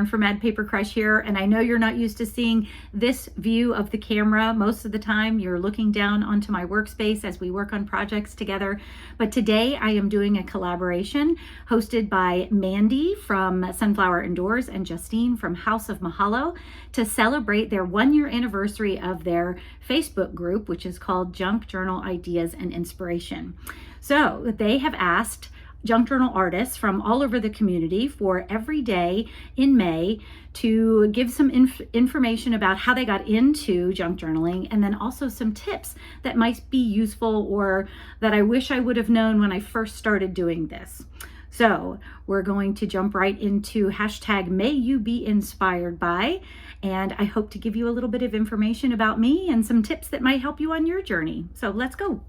Sharon from Mad Paper Crush here, and I know you're not used to seeing this view of the camera. Most of the time you're looking down onto my workspace as we work on projects together, but today I am doing a collaboration hosted by Mandy from SunflowersAndDors and Justine from HouseofMahalo to celebrate their 1-year anniversary of their Facebook group, which is called Junk Journal Ideas and Inspiration. So they have asked junk journal artists from all over the community for every day in May to give some information about how they got into junk journaling, and then also some tips that might be useful or that I wish I would have known when I first started doing this. So we're going to jump right into #MayYouBeInspiredBy, and I hope to give you a little bit of information about me and some tips that might help you on your journey. So let's go.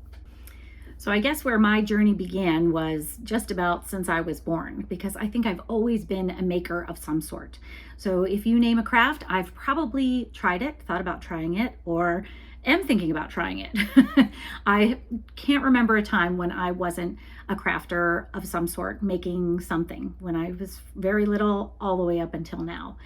So I guess where my journey began was just about since I was born, because I think I've always been a maker of some sort. So if you name a craft, I've probably tried it, thought about trying it, or am thinking about trying it. I can't remember a time when I wasn't a crafter of some sort, making something when I was very little all the way up until now.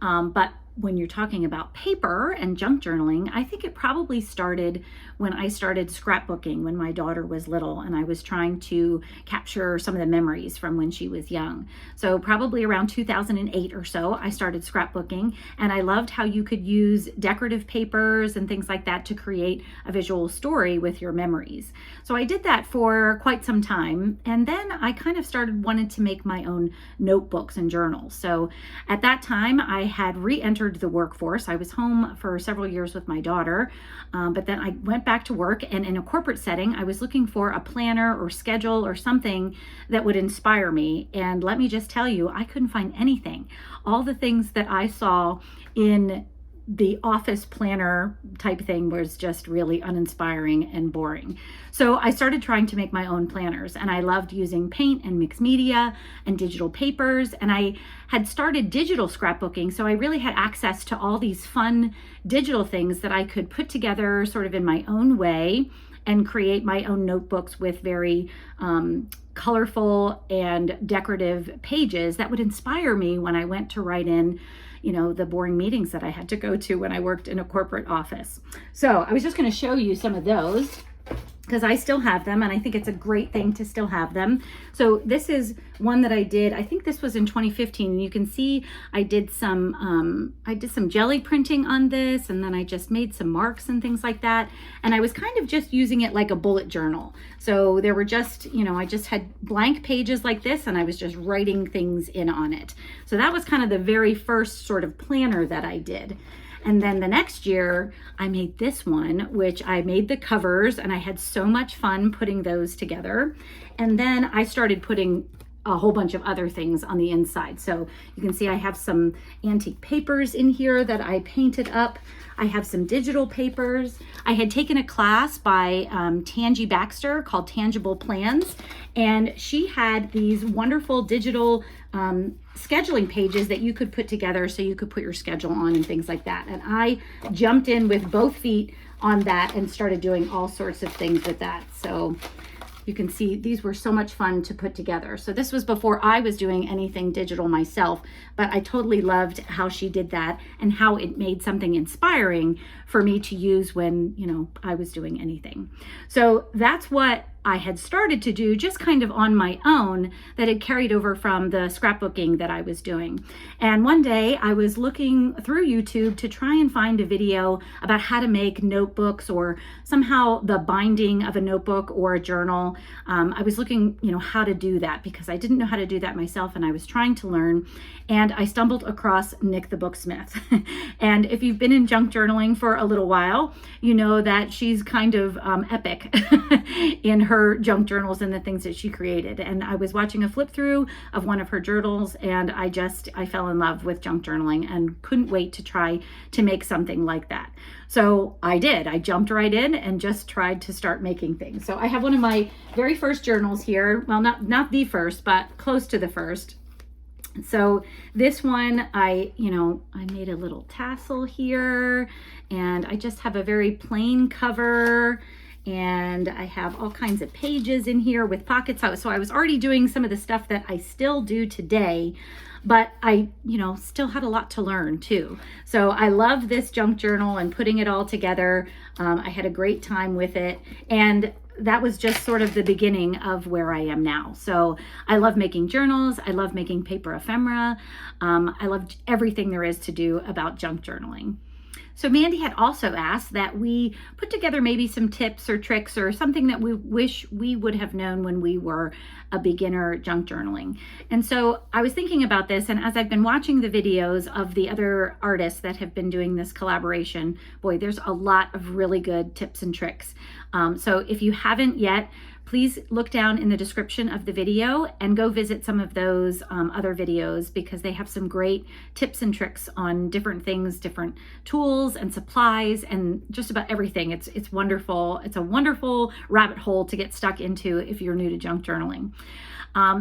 But when you're talking about paper and junk journaling, I think it probably started when I started scrapbooking when my daughter was little, and I was trying to capture some of the memories from when she was young. So probably around 2008 or so, I started scrapbooking, and I loved how you could use decorative papers and things like that to create a visual story with your memories. So I did that for quite some time, and then I kind of started wanting to make my own notebooks and journals. So at that time, I had re-entered the workforce. I was home for several years with my daughter, but then I went back to work, and in a corporate setting, I was looking for a planner or schedule or something that would inspire me. And let me just tell you, I couldn't find anything. All the things that I saw in the office planner type thing was just really uninspiring and boring. So I started trying to make my own planners, and I loved using paint and mixed media and digital papers, and I had started digital scrapbooking, so I really had access to all these fun digital things that I could put together sort of in my own way and create my own notebooks with very colorful and decorative pages that would inspire me when I went to write in, you know, the boring meetings that I had to go to when I worked in a corporate office. So I was just going to show you some of those because I still have them, and I think it's a great thing to still have them. So this is one that I did, I think this was in 2015. You can see I did some jelly printing on this, and then I just made some marks and things like that. And I was kind of just using it like a bullet journal. So there were just, you know, I just had blank pages like this, and I was just writing things in on it. So that was kind of the very first sort of planner that I did. And then the next year I made this one, which I made the covers, and I had so much fun putting those together. And then I started putting a whole bunch of other things on the inside. So you can see I have some antique papers in here that I painted up. I have some digital papers. I had taken a class by Tangi Baxter called Tangible Plans, and she had these wonderful digital scheduling pages that you could put together so you could put your schedule on and things like that. And I jumped in with both feet on that and started doing all sorts of things with that. So you can see these were so much fun to put together. So this was before I was doing anything digital myself, but I totally loved how she did that and how it made something inspiring for me to use when, you know, I was doing anything. So that's what I had started to do just kind of on my own that had carried over from the scrapbooking that I was doing. And one day I was looking through YouTube to try and find a video about how to make notebooks or somehow the binding of a notebook or a journal. I was looking, you know, how to do that because I didn't know how to do that myself, and I was trying to learn. And I stumbled across Nick the Booksmith. And if you've been in junk journaling for a little while, you know that she's kind of epic in her junk journals and the things that she created. And I was watching a flip through of one of her journals, and I fell in love with junk journaling and couldn't wait to try to make something like that. So I did. I jumped right in and just tried to start making things. So I have one of my very first journals here. Well, not the first, but close to the first. So this one, I made a little tassel here, and I just have a very plain cover. and I have all kinds of pages in here with pockets. So I was already doing some of the stuff that I still do today, but I, still had a lot to learn too. So I love this junk journal and putting it all together. I had a great time with it, and that was just sort of the beginning of where I am now. So I love making journals. I love making paper ephemera. I love everything there is to do about junk journaling. So Mandy had also asked that we put together maybe some tips or tricks or something that we wish we would have known when we were a beginner junk journaling. And so I was thinking about this, and as I've been watching the videos of the other artists that have been doing this collaboration, boy, there's a lot of really good tips and tricks. So if you haven't yet, please look down in the description of the video and go visit some of those other videos, because they have some great tips and tricks on different things, different tools and supplies, and just about everything. It's wonderful. It's a wonderful rabbit hole to get stuck into if you're new to junk journaling.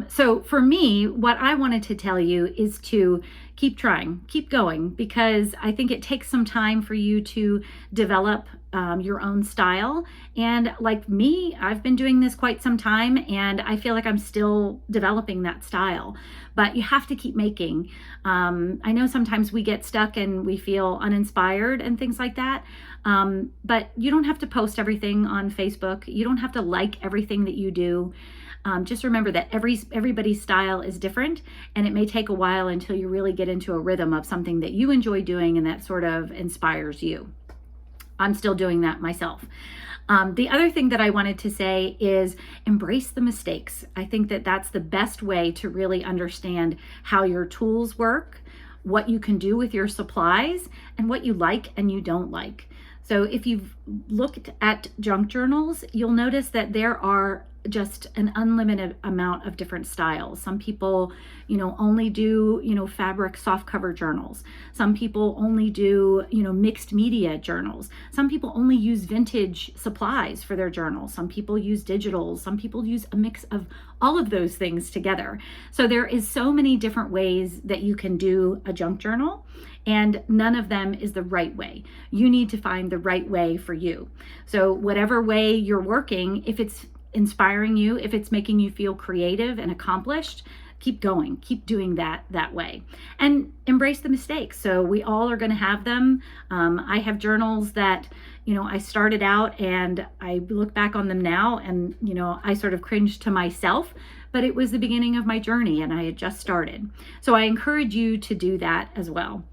So for me, what I wanted to tell you is to keep trying, keep going, because I think it takes some time for you to develop your own style. And like me, I've been doing this quite some time, and I feel like I'm still developing that style. But you have to keep making. I know sometimes we get stuck and we feel uninspired and things like that. But you don't have to post everything on Facebook. You don't have to like everything that you do. Just remember that everybody's style is different, and it may take a while until you really get into a rhythm of something that you enjoy doing and that sort of inspires you. I'm still doing that myself. The other thing that I wanted to say is embrace the mistakes. I think that that's the best way to really understand how your tools work, what you can do with your supplies, and what you like and you don't like. So if you've looked at junk journals, you'll notice that there are just an unlimited amount of different styles. Some people, only do, fabric soft cover journals. Some people only do, mixed media journals. Some people only use vintage supplies for their journals. Some people use digitals. Some people use a mix of all of those things together. So there is so many different ways that you can do a junk journal, and none of them is the right way. You need to find the right way for you. So whatever way you're working, if it's inspiring you, if it's making you feel creative and accomplished, keep going, keep doing that way, and embrace the mistakes. So we all are going to have them. I have journals that, I started out and I look back on them now and, I sort of cringe to myself, but it was the beginning of my journey and I had just started. So I encourage you to do that as well.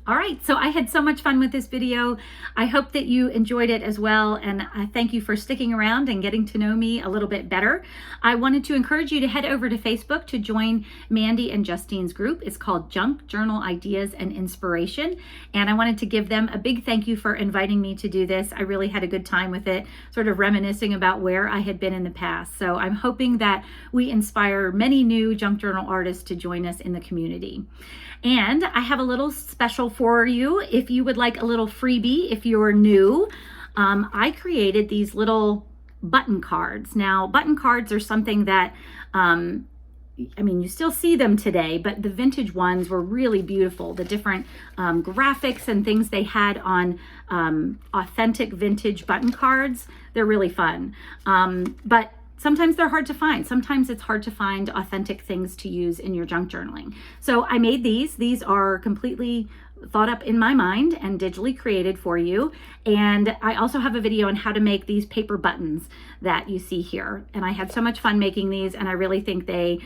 All right, so I had so much fun with this video. I hope that you enjoyed it as well, and I thank you for sticking around and getting to know me a little bit better. I wanted to encourage you to head over to Facebook to join Mandy and Justine's group. It's called Junk Journal Ideas and Inspiration, and I wanted to give them a big thank you for inviting me to do this. I really had a good time with it, sort of reminiscing about where I had been in the past. So I'm hoping that we inspire many new junk journal artists to join us in the community. And I have a little special for you if you would like a little freebie if you're new. I created these little button cards. Now, button cards are something that, you still see them today, but the vintage ones were really beautiful. The different graphics and things they had on authentic vintage button cards, they're really fun. But sometimes they're hard to find. Sometimes it's hard to find authentic things to use in your junk journaling. So I made these. These are completely thought up in my mind and digitally created for you. And I also have a video on how to make these paper buttons that you see here. And I had so much fun making these, and I really think they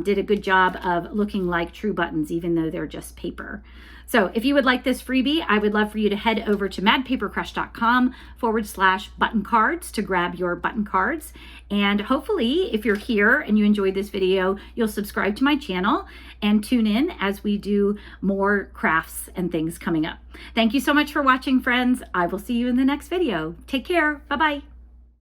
did a good job of looking like true buttons, even though they're just paper. So if you would like this freebie, I would love for you to head over to madpapercrush.com/button cards to grab your button cards. And hopefully, if you're here and you enjoyed this video, you'll subscribe to my channel and tune in as we do more crafts and things coming up. Thank you so much for watching, friends. I will see you in the next video. Take care. Bye-bye.